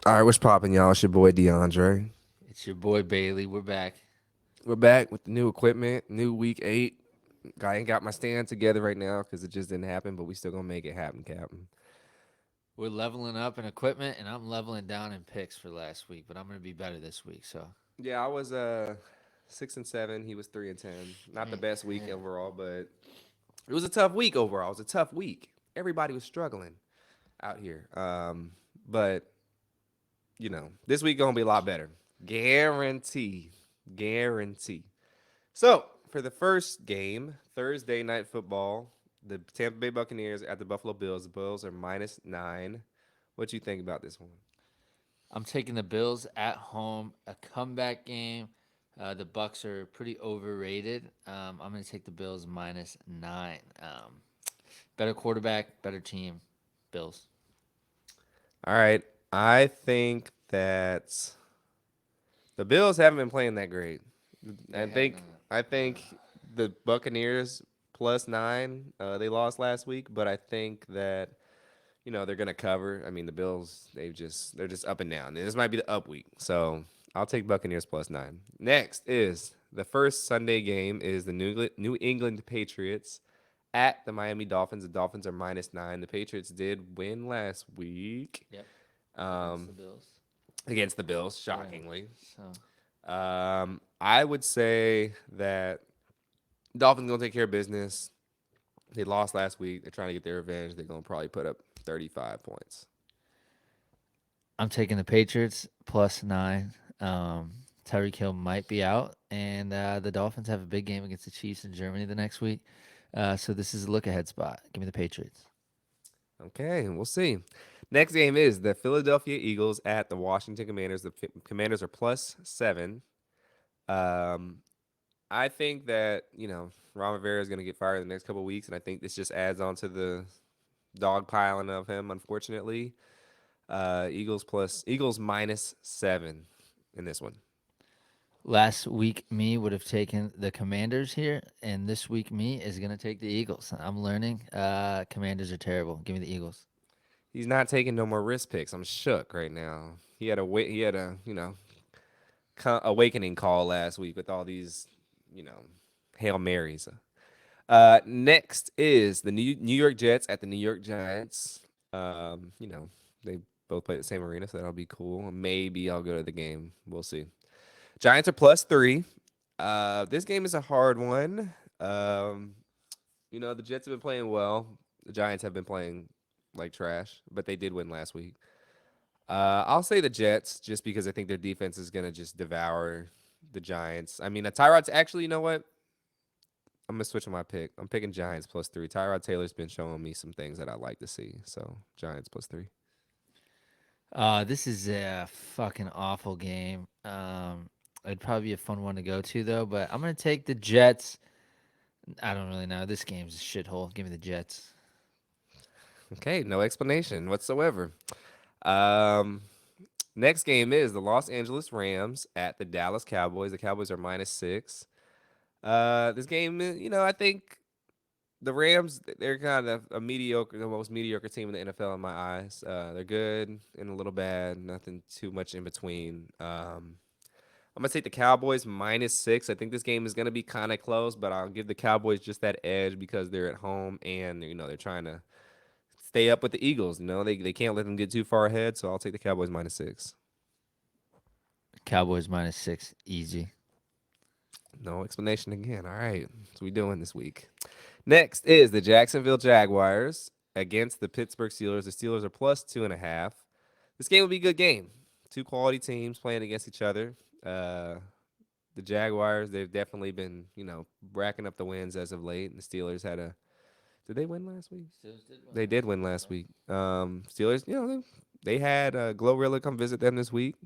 All right, what's poppin', y'all? It's your boy DeAndre. It's your boy Bailey. We're back. We're back with the new equipment, new week 8. I ain't got my stand together right now because it just didn't happen, but we still gonna make it happen, Captain. We're leveling up in equipment, and I'm leveling down in picks for last week, but I'm going to be better this week. So, Yeah, I was 6-7. He was 3-10. Not the best week overall, but it was a tough week overall. It was a tough week. Everybody was struggling out here. But this week gonna be a lot better. Guarantee. Guarantee. So, for the first game, Thursday night football, the Tampa Bay Buccaneers at the Buffalo Bills. The Bills are -9. What you think about this one? I'm taking the Bills at home, a comeback game. The Bucks are pretty overrated. I'm going to take the Bills -9. Better quarterback, better team, Bills. All right. I think that the Bills haven't been playing that great. They I have think not. I think the Buccaneers +9. They lost last week, but I think that they're gonna cover. I mean, the Bills, they're just up and down. This might be the up week, so I'll take Buccaneers +9. Next is the first Sunday game is the New England Patriots at the Miami Dolphins. The Dolphins are -9. The Patriots did win last week Yep, against the um, Bills. against the Bills, Yeah. shockingly. So, I would say that Dolphins gonna take care of business. They lost last week. They're trying to get their revenge. They're gonna probably put up 35 points. I'm taking the Patriots +9. Tyreek Hill might be out, and the Dolphins have a big game against the Chiefs in Germany the next week. So this is a look ahead spot. Give me the Patriots. Okay, we'll see. Next game is the Philadelphia Eagles at the Washington Commanders. The Commanders are +7. Um, I think that Ron Rivera is going to get fired in the next couple of weeks, and I think this just adds on to the dog piling of him. Unfortunately, Eagles -7 in this one. Last week, me would have taken the Commanders here, and this week, me is going to take the Eagles. I'm learning. Commanders are terrible. Give me the Eagles. He's not taking no more risk picks. I'm shook right now. He had a awakening call last week with all these you know hail marys. Next is the New York Jets at the New York Giants. They both play at the same arena, so that'll be cool. Maybe I'll go to the game. We'll see. Giants are +3. This game is a hard one. The Jets have been playing well. The Giants have been playing like trash, but they did win last week. I'll say the Jets just because I think their defense is gonna just devour the Giants. I mean, Tyrod's actually, you know what? I'm gonna switch on my pick. I'm picking Giants +3. Tyrod Taylor's been showing me some things that I like to see. So Giants +3. This is a fucking awful game. It'd probably be a fun one to go to, though, but I'm going to take the Jets. I don't really know. This game's a shithole. Give me the Jets. Okay, no explanation whatsoever. Um, Next game is the Los Angeles Rams at the Dallas Cowboys. The Cowboys are -6. This game, I think the Rams, they're kind of the most mediocre team in the NFL in my eyes. They're good and a little bad, nothing too much in between. I'm gonna take the Cowboys -6. I think this game is gonna be kind of close, but I'll give the Cowboys just that edge because they're at home and they're trying to stay up with the Eagles. They can't let them get too far ahead, so I'll take the Cowboys -6. Cowboys -6. Easy. No explanation again. All right, what we doing this week? Next is the Jacksonville Jaguars against the Pittsburgh Steelers. The Steelers are +2.5. This game will be a good game. Two quality teams playing against each other. The Jaguars, they've definitely been, racking up the wins as of late. And the Steelers had a. Did they win last week? Steelers did win They did last week. win last Yeah. week. Steelers, they had Glorilla come visit them this week.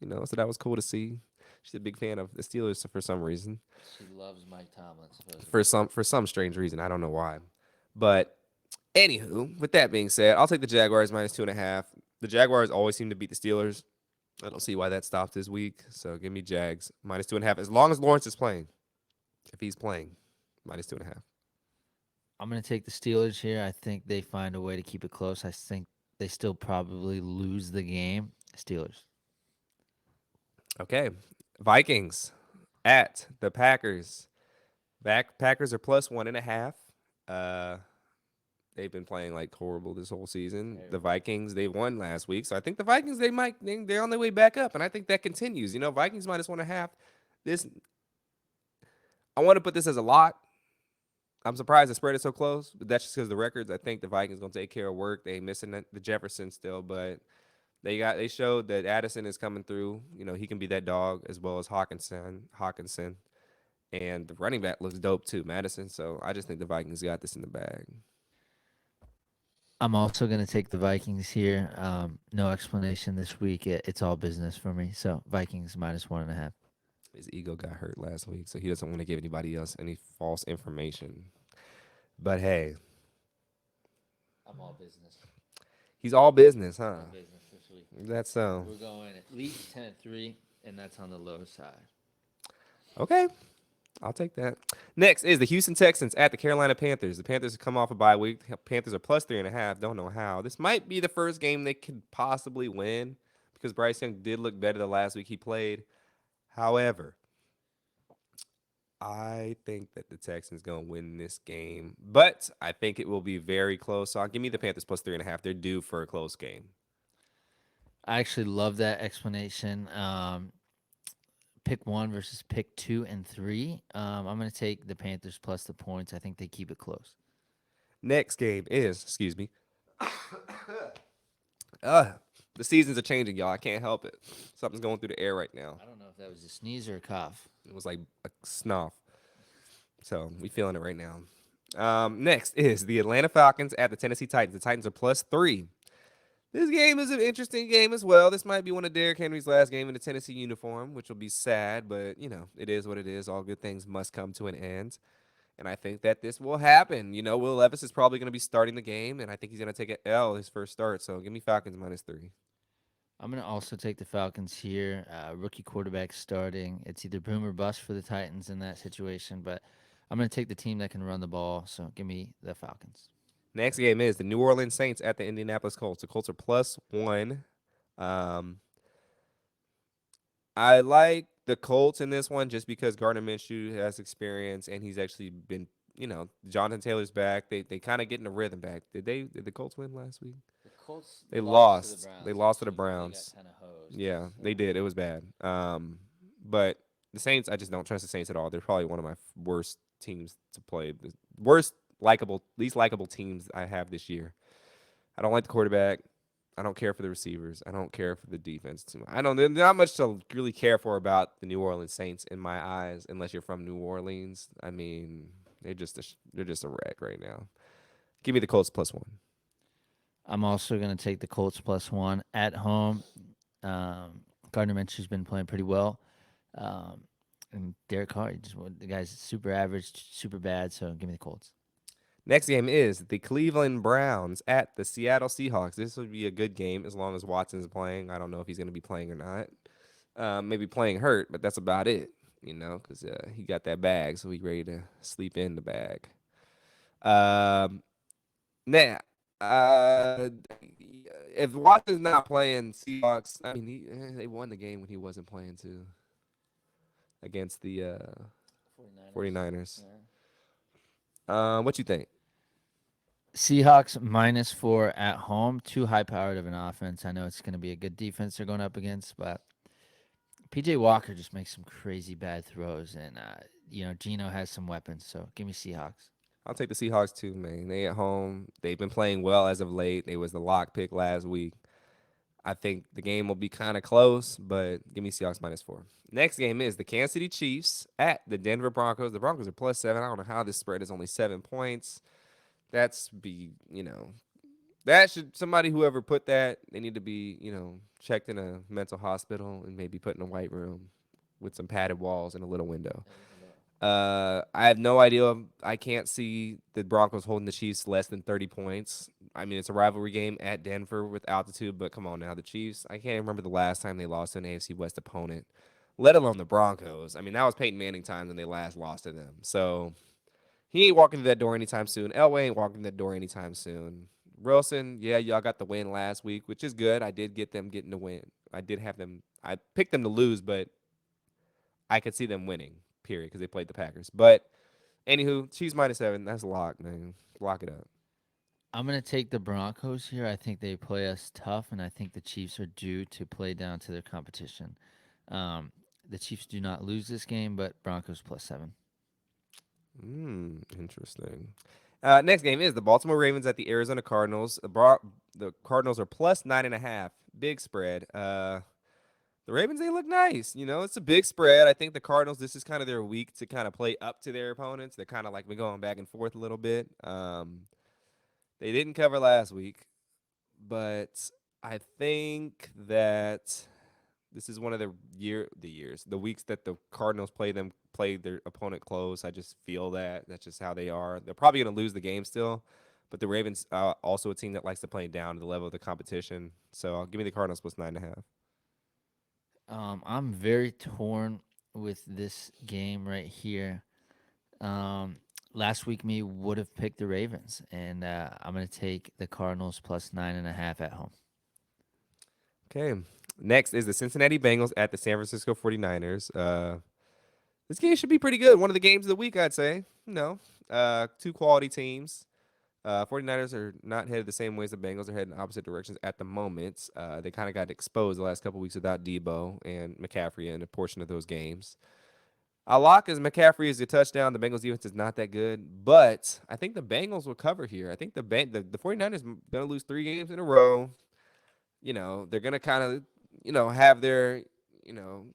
So that was cool to see. She's a big fan of the Steelers for some reason. She loves Mike Tomlin, For supposedly. some strange reason, I don't know why. But anywho, with that being said, I'll take the Jaguars -2.5. The Jaguars always seem to beat the Steelers. I don't see why that stopped this week. So give me Jags -2.5. As long as Lawrence is playing. If he's playing, -2.5. I'm going to take the Steelers here. I think they find a way to keep it close. I think they still probably lose the game. Steelers. Okay. Vikings at the Packers. Packers are plus 1.5. Uh, they've been playing like horrible this whole season. The Terrible. Vikings, they won last week, so I think the Vikings they're on their way back up, and I think that continues. Vikings minus 1.5. This I want to put this as a lot. I'm surprised the spread is so close, but that's just because the records. I think the Vikings gonna take care of work. They missing the Jefferson still, but they showed that Addison is coming through. He can be that dog as well as Hawkinson, and the running back looks dope too, Madison. So I just think the Vikings got this in the bag. I'm also going to take the Vikings here. No explanation this week. It's all business for me. So Vikings minus 1.5. His ego got hurt last week, so he doesn't want to give anybody else any false information. But hey, I'm all business. he's all business, huh? All business this week. That's so. We're going at least 10-3, and that's on the low side. Okay. I'll take that. Next is the Houston Texans at the Carolina Panthers. The Panthers have come off a bye week. The Panthers are plus 3.5. Don't know how. This might be the first game they could possibly win because Bryce Young did look better the last week he played. However, I think that the Texans gonna win this game, but I think it will be very close. So I'll give me the Panthers plus 3.5. They're due for a close game. I actually love that explanation. Pick 1 versus pick 2 and 3. I'm going to take the Panthers plus the points. I think they keep it close. Next game is, excuse me. The seasons are changing, y'all. I can't help it. Something's going through the air right now. I don't know if that was a sneeze or a cough. It was like a snuff. So we feeling it right now. Next is the Atlanta Falcons at the Tennessee Titans. The Titans are plus 3. This game is an interesting game as well. This might be one of Derrick Henry's last game in the Tennessee uniform, which will be sad, but it is what it is. All good things must come to an end. And I think that this will happen. Will Levis is probably going to be starting the game, and I think he's going to take an L his first start. So give me Falcons minus 3. I'm going to also take the Falcons here. Rookie quarterback starting. It's either boom or bust for the Titans in that situation, but I'm going to take the team that can run the ball. So give me the Falcons. Next game is the New Orleans Saints at the Indianapolis Colts. The Colts are plus 1. I like the Colts in this one just because Gardner Minshew has experience and he's actually been, Jonathan Taylor's back. They kind of getting the rhythm back. Did the Colts win last week? The Colts They lost. They lost to the They Browns. got kind of hosed. Yeah, they did. It was bad. But the Saints, I just don't trust the Saints at all. They're probably one of my worst teams to play. The least likable teams I have this year. I don't like the quarterback. I don't care for the receivers. I don't care for the defense too much. There's not much to really care for about the New Orleans Saints in my eyes, unless you're from New Orleans. I mean, they're just a wreck right now. Give me the Colts plus 1. I'm also going to take the Colts plus 1 at home. Gardner Minshew's been playing pretty well. And Derek Carr, the guy's super average, super bad. So give me the Colts. Next game is the Cleveland Browns at the Seattle Seahawks. This would be a good game as long as Watson's playing. I don't know if he's going to be playing or not. Maybe playing hurt, but that's about it, because he got that bag, so he's ready to sleep in the bag. Now, if Watson's not playing, Seahawks, I mean, they won the game when he wasn't playing too against the 49ers. Yeah. What you think? Seahawks minus 4 at home. Too high powered of an offense. I know it's going to be a good defense they're going up against, but PJ Walker just makes some crazy bad throws, and Geno has some weapons. So give me Seahawks. I'll take the Seahawks too, man. They at home. They've been playing well as of late. They was the lock pick last week. I think the game will be kind of close, but give me Seahawks minus 4. Next game is the Kansas City Chiefs at the Denver Broncos. The Broncos are plus 7. I don't know how this spread is only 7 points. That should whoever put that, they need to be, checked in a mental hospital and maybe put in a white room with some padded walls and a little window. I have no idea. I can't see the Broncos holding the Chiefs less than 30 points. I mean, it's a rivalry game at Denver with altitude, but come on now. The Chiefs, I can't remember the last time they lost to an AFC West opponent, let alone the Broncos. I mean, that was Peyton Manning time when they last lost to them. So he ain't walking through that door anytime soon. Elway ain't walking through that door anytime soon. Wilson, yeah, y'all got the win last week, which is good. I did get them getting the win I did have them. I picked them to lose, but I could see them winning. Period, because they played the Packers. But anywho, Chiefs -7. That's a lock, man. Lock it up. I'm gonna take the Broncos here. I think they play us tough, and I think the Chiefs are due to play down to their competition. The Chiefs do not lose this game, but Broncos +7. Interesting. Next game is the Baltimore Ravens at the Arizona Cardinals. The Cardinals are +9.5. Big spread. The Ravens, they look nice. It's a big spread. I think the Cardinals, this is kind of their week to kind of play up to their opponents. They're kind of like been going back and forth a little bit. They didn't cover last week, but I think that this is one of the weeks that the Cardinals play their opponent close. I just feel that that's just how they are. They're probably going to lose the game still, but the Ravens also a team that likes to play down to the level of the competition. So I'll give me the Cardinals +9.5. I'm very torn with this game right here. Um, Last week me would have picked the Ravens, and I'm gonna take the Cardinals +9.5 at home. Okay. Next is the Cincinnati Bengals at the San Francisco 49ers. This game should be pretty good. One of the games of the week, I'd say. Two quality teams. 49ers are not headed the same way as the Bengals. They're heading in opposite directions at the moment. They kind of got exposed the last couple weeks without Debo and McCaffrey in a portion of those games. A lock is McCaffrey is a touchdown. The Bengals defense is not that good, but I think the Bengals will cover here. I think the 49ers going to lose 3 games in a row. They're going to kind of, have their,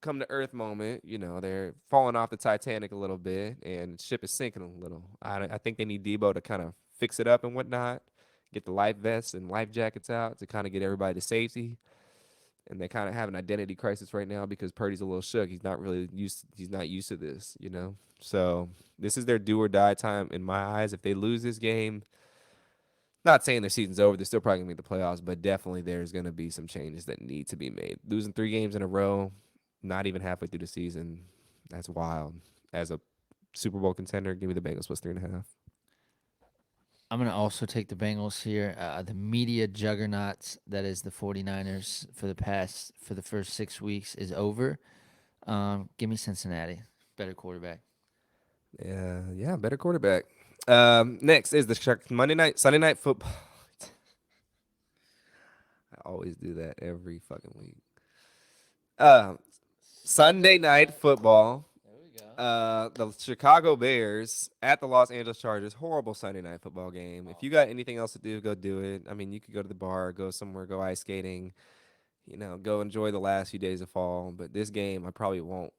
come to earth moment. They're falling off the Titanic a little bit and the ship is sinking a little. I think they need Debo to kind of fix it up and whatnot, get the life vests and life jackets out to kind of get everybody to safety. And they kind of have an identity crisis right now because Purdy's a little shook. He's not used to this. So this is their do or die time in my eyes. If they lose this game, not saying their season's over, they're still probably gonna make the playoffs, but definitely there's gonna be some changes that need to be made. Losing 3 games in a row, not even halfway through the season, that's wild. As a Super Bowl contender, give me the Bengals +3.5. I'm gonna also take the Bengals here. The media juggernauts that is the 49ers for the first 6 weeks is over. Give me Cincinnati, better quarterback. Yeah, better quarterback. Next is the Sunday night football. I always do that every fucking week. Uh, Sunday night football. There we go. The Chicago Bears at the Los Angeles Chargers. Horrible Sunday night football game. If you got anything else to do, go do it. I mean, you could go to the bar, go somewhere, go ice skating. Go enjoy the last few days of fall. But this game, I probably won't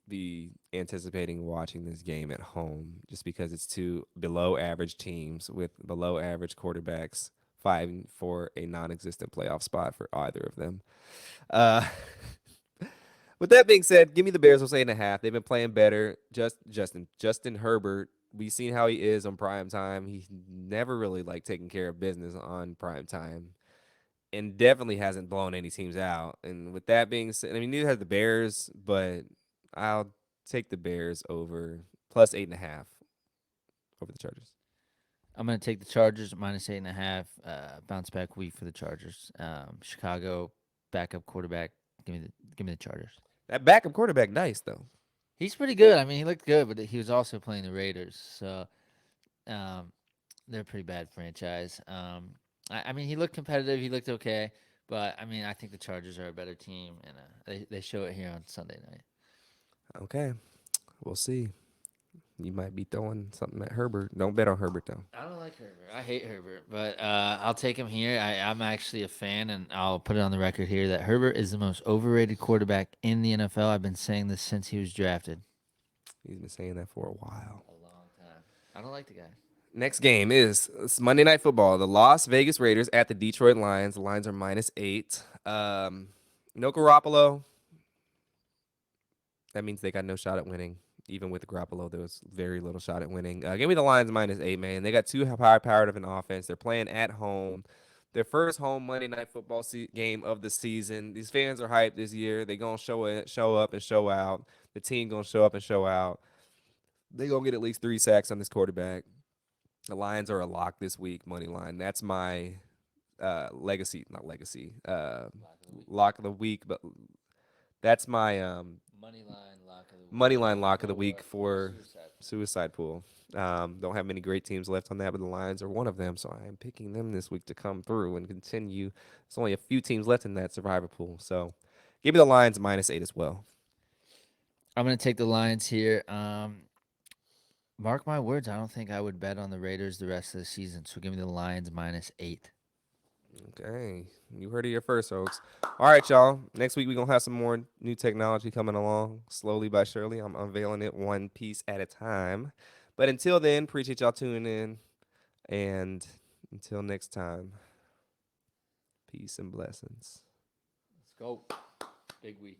be anticipating watching this game at home just because it's two below average teams with below average quarterbacks fighting for a non-existent playoff spot for either of them. Uh, with that being said, give me the Bears with 8.5. They've been playing better. Justin Herbert. We've seen how he is on prime time. He's never really taking care of business on prime time, and definitely hasn't blown any teams out. And with that being said, I mean neither has the Bears, but I'll take the Bears over +8.5 over the Chargers. I'm gonna take the Chargers -8.5. Bounce back week for the Chargers. Chicago backup quarterback. Give me the Chargers. That backup quarterback, nice though. He's pretty good. I mean, he looked good, but he was also playing the Raiders, so um, they're a pretty bad franchise. I mean, he looked competitive. He looked okay, but I mean, I think the Chargers are a better team, and they show it here on Sunday night. Okay, we'll see. You might be throwing something at Herbert. Don't bet on Herbert though. I don't like Herbert. I hate Herbert, but I'll take him here. I'm actually a fan, and I'll put it on the record here that Herbert is the most overrated quarterback in the NFL. I've been saying this since he was drafted. He's been saying that for a while. A long time. I don't like the guy. Next game is it's Monday Night Football. The Las Vegas Raiders at the Detroit Lions. The Lions are -8. No Garoppolo. That means they got no shot at winning. Even with Garoppolo, there was very little shot at winning. Give me the Lions -8, man. They got too high-powered of an offense. They're playing at home. Their first home Monday Night Football game of the season. These fans are hyped this year. They gonna show up and show out. The team gonna show up and show out. They gonna get at least 3 sacks on this quarterback. The Lions are a lock this week, money line. That's my legacy, not legacy, Lock of the week. lock of the week, but that's my Money line lock of the week. money line lock of the For week what? for Suicide. Suicide Pool. Don't have many great teams left on that, but the Lions are one of them, so I am picking them this week to come through and continue. There's only a few teams left in that Survivor Pool, so give me the Lions -8 as well. I'm gonna take the Lions here. Mark my words. I don't think I would bet on the Raiders the rest of the season. So give me the Lions -8. Okay, you heard it here first, folks. All right, y'all. Next week we're gonna have some more new technology coming along slowly but surely. I'm unveiling it one piece at a time. But until then, appreciate y'all tuning in, and until next time, peace and blessings. Let's go. Big week.